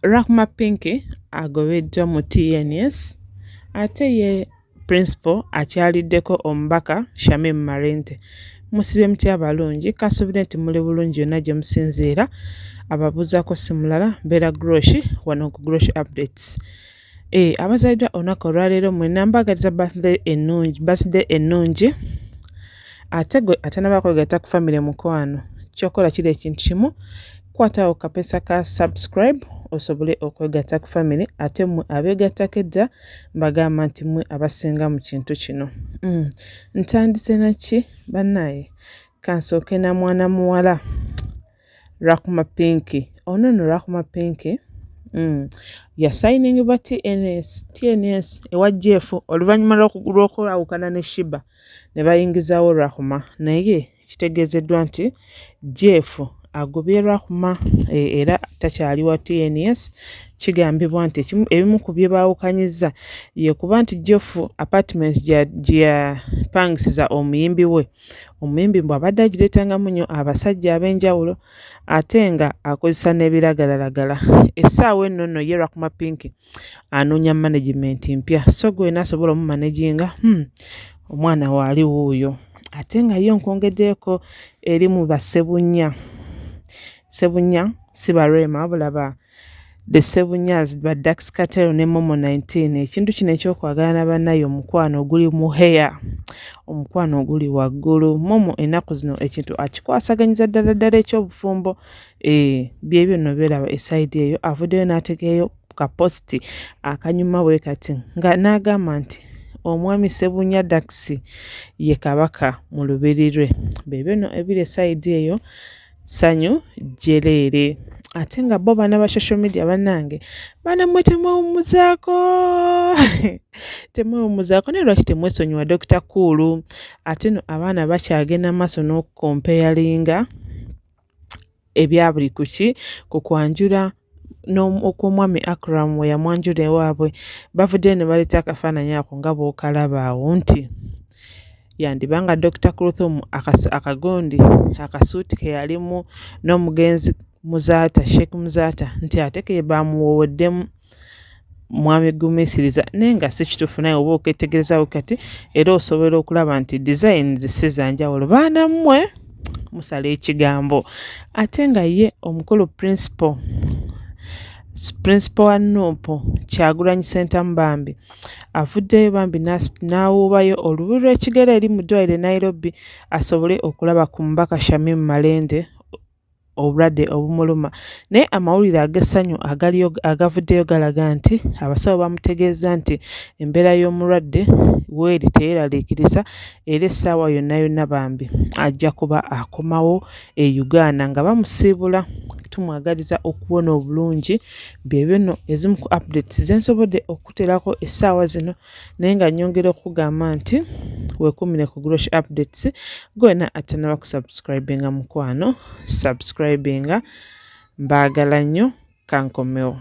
Rahma Pinky agobeddwa mu TNS ate ye principal akyaliddeko omubaka Shamim Malende. Musibe mutya abalungi kasubire nti muli bulungi yonna gye musinziira ababuuzaako si mulala mbeera groshi wano ku groshi updates. Abazaliddwa olunaku olwaleero mwenna mbagaliza birthday ennungi ate gwe atanaba kwegatta ku family mukwano ky'okola kiri ekintu kimu kwatawo kapesa ka subscribe osobole okwegatta ku family ate mmwe abeegattako edda mbagamba nti mmwe abasinga mu kintu kino. Ntandise naki bannaye kansooke na mwana muwala Rahma Pinky. Ono no Rahma Pinky yasayiningibwa TNS ewa JIFF oluvannyuma lw'okulawukana ne Shiba ne bayingizawo Rahma naye kitegeezeddwa nti JIFF agobye Rahma era takyali wa TNS. Kigambibwa nti ebimu ku bye baawukanyizza ye kuba nti JIFF apartments gye yapangisiza omuyimbi we. Omuyimbi bw'abadde agireetangamu nnyo abasajja ab'enjawulo ate nga akozesa n'ebiragalalagala. Essaawa eno nno ye Rahma Pinky anoonya management mpya so gwe n'asobola omumanaginga omwana waali wuuyo ate nga ye nkwongeddeeko eri mu bassebunya si ba Rema wabula the Sebunyas ba Dax Cartel ne Momo 19. Ekintu kino ekyokwagala bannayo omukwano oguli mu hair, omukwano oguli waggulu. Momo ennaku zino ekintu akikwasaganyiza ddala eky'obufumbo. Byebyo nno beeraba esayidi eyo avuddeyo n'ategeeyo ka posti akanyuma bwe kati nga n'agamba nti omwami Sebunya Dax ye kabaka mu lubiri lwe. Byebyo nno ebiri esayidi eyo sanyu jereere. Ate nga bo bana ba social media bannange banamwe temwewummuzaako naye lwaki temwesonyiwa Dr. Cool. Ate no abaana bakyagenda maaso n'okukompeyalinga ebya buli kuki ku kwanjula okw'omwami Akram we yamwanjula ewaabwe. Bavuddeyo ne baleeta akafaananyi ako nga bw'okalaba awo nti yandibanga Dr. Kulthum akagondi akasuuti ke yalimu n'omugenzi Muzaata Sheikh Muzaata nti ate ke bamuwoweddemu mwami gumisiriza naye nga si kituufu naye oba oketegerezawo kati era osobola okulaba nti designs si zanjawulo. Baana mmwe musala ekigambo. Ate nga ye omukulu principal wa Nuupu Kyagulanyi Center Mbambi avuddeyo bambi n'awuubayo olubu lw'ekigere eri mu ddwaliro Nairobi asobole okulaba ku mubaka Shamim Malende obulwadde obumuluma. Naye amawulire ag'essanyu agavuddeyo galaga nti abasawo bamutegeeza nti embeera y'omulwadde weeri teyeeraliikiriza era essaawa yonna bambi ajja kuba akomawo e Uganda nga bamusiibula. Tumwagaliza okuwona obulungi. Byebyo nno ezimu ku updates ze nsobodde okuterako essaawa zino naye nga nnyongera okugamba nti weekumire ku Grosh Updates. Gwena atanaba kusubscribinga mukwano subscribinga. Mbaagala nnyo kankomewo.